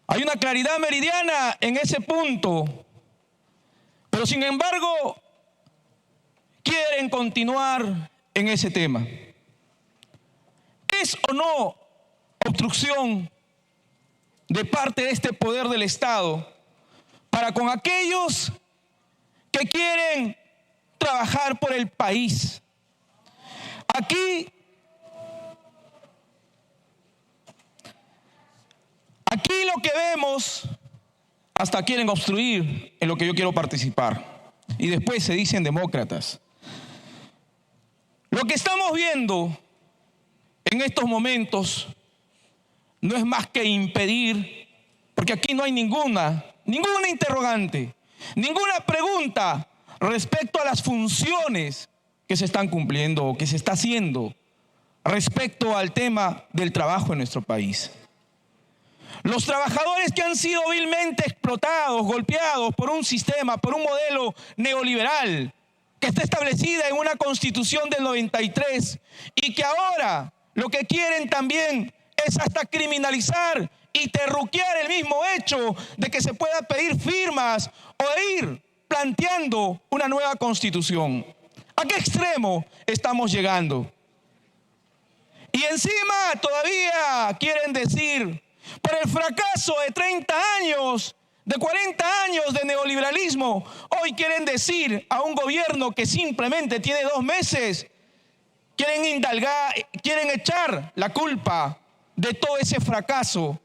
Hay una claridad meridiana en ese punto, pero sin embargo quieren continuar en ese tema. ¿Es o no obstrucción de parte de este poder del Estado para con aquellos que quieren trabajar por el país? Aquí lo que vemos, hasta quieren obstruir en lo que yo quiero participar. Y después se dicen demócratas. Lo que estamos viendo en estos momentos no es más que impedir, porque aquí no hay ninguna interrogante, ninguna pregunta respecto a las funciones que se están cumpliendo o que se está haciendo respecto al tema del trabajo en nuestro país. Los trabajadores que han sido vilmente explotados, golpeados por un sistema, por un modelo neoliberal que está establecida en una Constitución del 93 y que ahora lo que quieren también es hasta criminalizar y terruquear el mismo hecho de que se pueda pedir firmas o ir planteando una nueva Constitución. ¿A qué extremo estamos llegando? Y encima todavía quieren decir, por el fracaso de 30 años, de 40 años de neoliberalismo, hoy quieren decir a un gobierno que simplemente tiene 2 meses, quieren echar la culpa de todo ese fracaso.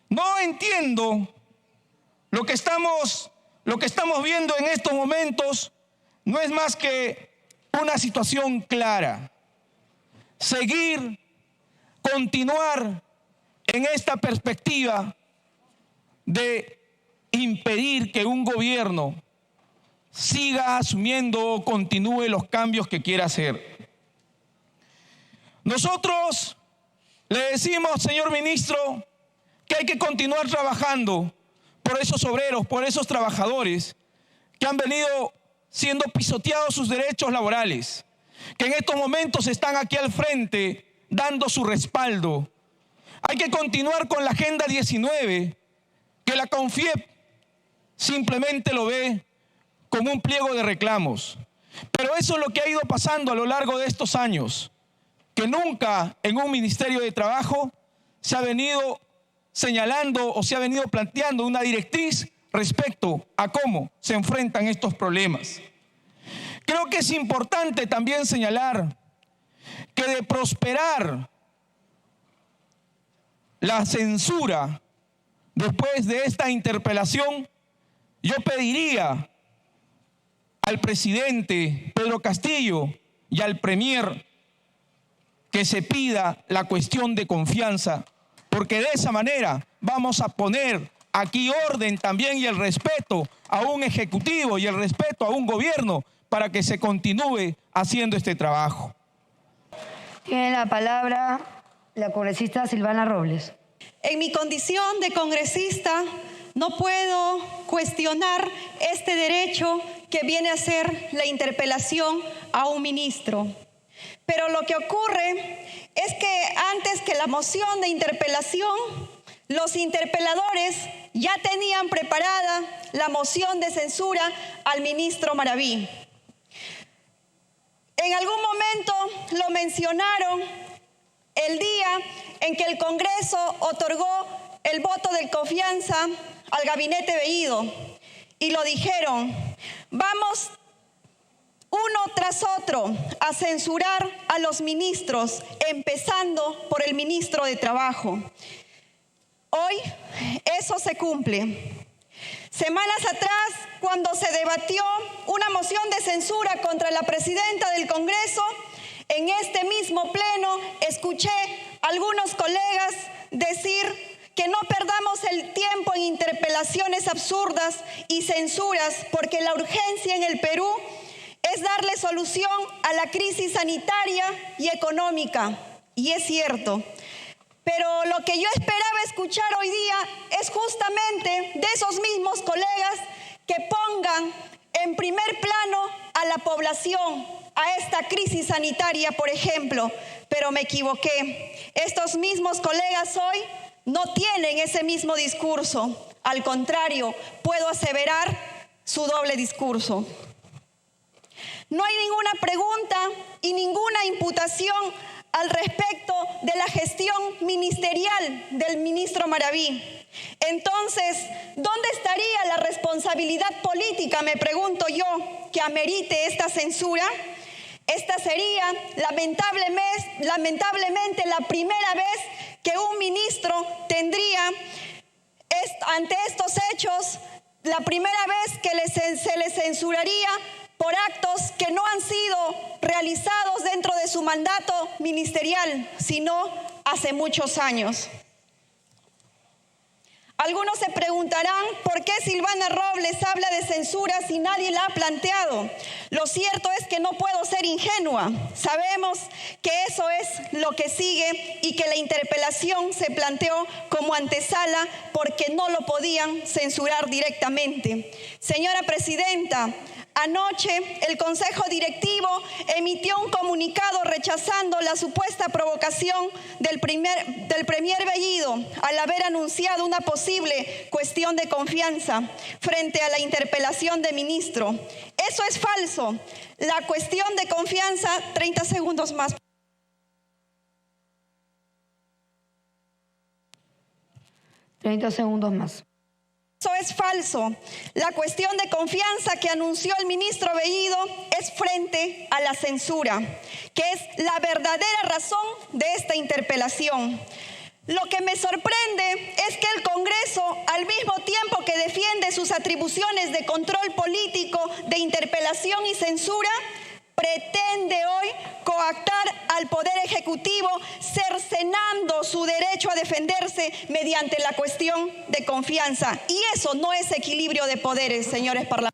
No entiendo lo que estamos viendo en estos momentos. No es más que una situación clara. Continuar en esta perspectiva de impedir que un gobierno siga asumiendo o continúe los cambios que quiera hacer. Nosotros le decimos, señor ministro, que hay que continuar trabajando por esos obreros, por esos trabajadores que han venido siendo pisoteados sus derechos laborales, que en estos momentos están aquí al frente dando su respaldo. Hay que continuar con la Agenda 19, que la CONFIEP simplemente lo ve como un pliego de reclamos. Pero eso es lo que ha ido pasando a lo largo de estos años, que nunca en un Ministerio de Trabajo se ha venido señalando o se ha venido planteando una directriz respecto a cómo se enfrentan estos problemas. Creo que es importante también señalar que de prosperar la censura después de esta interpelación, yo pediría al presidente Pedro Castillo y al premier que se pida la cuestión de confianza, porque de esa manera vamos a poner aquí orden también y el respeto a un ejecutivo y el respeto a un gobierno para que se continúe haciendo este trabajo. Tiene la palabra la congresista Silvana Robles. En mi condición de congresista no puedo cuestionar este derecho que viene a ser la interpelación a un ministro. Pero lo que ocurre es que antes que la moción de interpelación, los interpeladores ya tenían preparada la moción de censura al ministro Maraví. En algún momento lo mencionaron el día en que el Congreso otorgó el voto de confianza al gabinete Bellido y lo dijeron, vamos uno tras otro a censurar a los ministros, empezando por el ministro de Trabajo. Hoy eso se cumple. Semanas atrás, cuando se debatió una moción de censura contra la presidenta del Congreso, en este mismo pleno escuché a algunos colegas decir que no perdamos el tiempo en interpelaciones absurdas y censuras, porque la urgencia en el Perú es darle solución a la crisis sanitaria y económica. Y es cierto. Pero lo que yo esperaba escuchar hoy día es justamente de esos mismos colegas que pongan en primer plano a la población, a esta crisis sanitaria, por ejemplo. Pero me equivoqué. Estos mismos colegas hoy no tienen ese mismo discurso. Al contrario, puedo aseverar su doble discurso. No hay ninguna pregunta y ninguna imputación al respecto de la gestión ministerial del ministro Maraví. Entonces, ¿dónde estaría la responsabilidad política, me pregunto yo, que amerite esta censura? Esta sería lamentablemente la primera vez que un ministro tendría, ante estos hechos, la primera vez que se le censuraría por actos que no han sido realizados dentro de su mandato ministerial, sino hace muchos años. Algunos se preguntarán por qué Silvana Robles habla de censura si nadie la ha planteado. Lo cierto es que no puedo ser ingenua. Sabemos que eso es lo que sigue y que la interpelación se planteó como antesala porque no lo podían censurar directamente. Señora Presidenta, anoche el Consejo Directivo emitió un comunicado rechazando la supuesta provocación del premier Bellido al haber anunciado una posible cuestión de confianza frente a la interpelación de ministro. Eso es falso. La cuestión de confianza, 30 segundos más. 30 segundos más. Eso es falso. La cuestión de confianza que anunció el ministro Bellido es frente a la censura, que es la verdadera razón de esta interpelación. Lo que me sorprende es que el Congreso, al mismo tiempo que defiende sus atribuciones de control político, de interpelación y censura, pretende hoy coactar al Poder Ejecutivo, cercenando su derecho a defenderse mediante la cuestión de confianza. Y eso no es equilibrio de poderes, señores parlamentarios.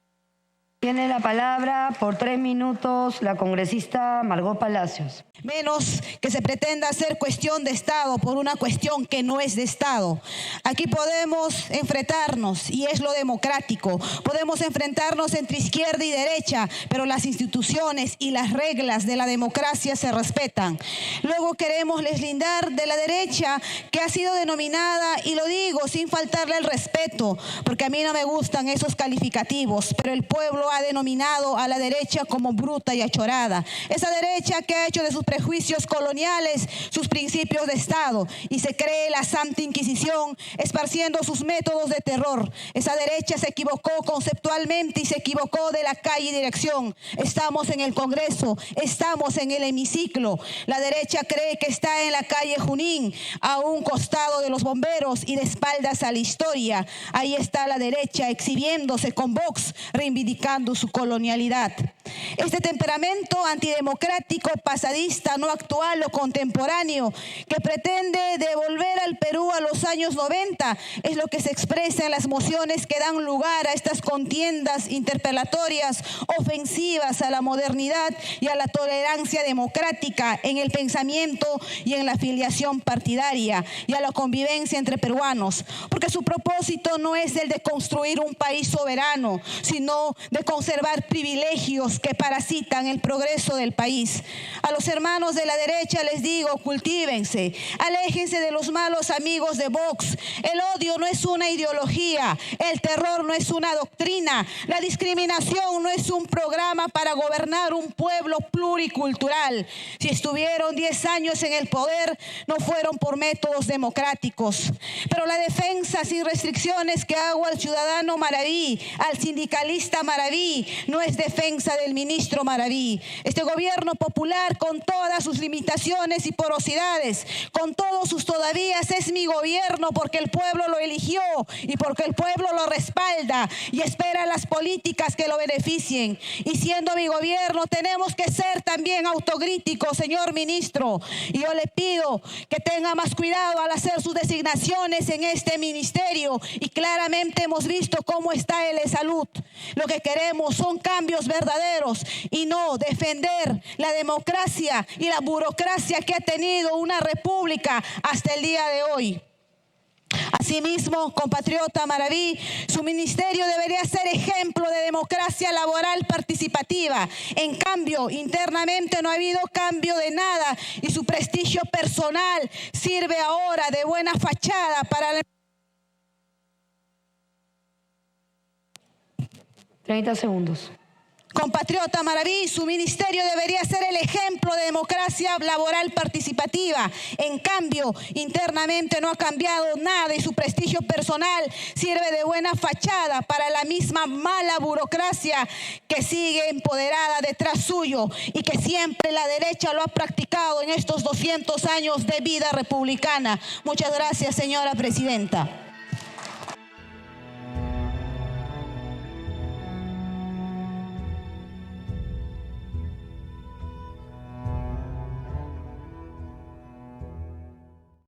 Tiene la palabra por 3 minutos la congresista Margot Palacios. Menos que se pretenda hacer cuestión de Estado por una cuestión que no es de Estado. Aquí podemos enfrentarnos y es lo democrático. Podemos enfrentarnos entre izquierda y derecha, pero las instituciones y las reglas de la democracia se respetan. Luego queremos deslindar de la derecha que ha sido denominada, y lo digo sin faltarle el respeto, porque a mí no me gustan esos calificativos, pero el pueblo ha denominado a la derecha como bruta y achorada. Esa derecha que ha hecho de sus prejuicios coloniales sus principios de Estado y se cree la Santa Inquisición esparciendo sus métodos de terror. Esa derecha se equivocó conceptualmente y se equivocó de la calle y dirección. Estamos en el Congreso, estamos en el hemiciclo. La derecha cree que está en la calle Junín, a un costado de los bomberos y de espaldas a la historia. Ahí está la derecha exhibiéndose con Vox, reivindicando su colonialidad. Este temperamento antidemocrático, pasadista, no actual o contemporáneo, que pretende devolver al Perú a los años 90, es lo que se expresa en las mociones que dan lugar a estas contiendas interpelatorias ofensivas a la modernidad y a la tolerancia democrática en el pensamiento y en la afiliación partidaria y a la convivencia entre peruanos, porque su propósito no es el de construir un país soberano, sino de conservar privilegios que parasitan el progreso del país. A los hermanos de la derecha les digo, cultívense, aléjense de los malos amigos de Vox. El odio no es una ideología, el terror no es una doctrina, la discriminación no es un programa para gobernar un pueblo pluricultural. Si estuvieron 10 años en el poder, no fueron por métodos democráticos. Pero la defensa sin restricciones que hago al ciudadano Maraví, al sindicalista Maraví, no es defensa del ministro Maraví. Este gobierno popular, con todas sus limitaciones y porosidades, con todos sus todavías, es mi gobierno porque el pueblo lo eligió y porque el pueblo lo respalda y espera las políticas que lo beneficien. Y siendo mi gobierno, tenemos que ser también autocríticos, señor ministro. Y yo le pido que tenga más cuidado al hacer sus designaciones en este ministerio. Y claramente hemos visto cómo está el de salud. Lo que queremos son cambios verdaderos y no defender la democracia y la burocracia que ha tenido una república hasta el día de hoy. Asimismo, compatriota Maraví, su ministerio debería ser ejemplo de democracia laboral participativa. En cambio, internamente no ha habido cambio de nada y su prestigio personal sirve ahora de buena fachada para la... 30 segundos. Compatriota Maraví, su ministerio debería ser el ejemplo de democracia laboral participativa. En cambio, internamente no ha cambiado nada y su prestigio personal sirve de buena fachada para la misma mala burocracia que sigue empoderada detrás suyo y que siempre la derecha lo ha practicado en estos 200 años de vida republicana. Muchas gracias, señora presidenta.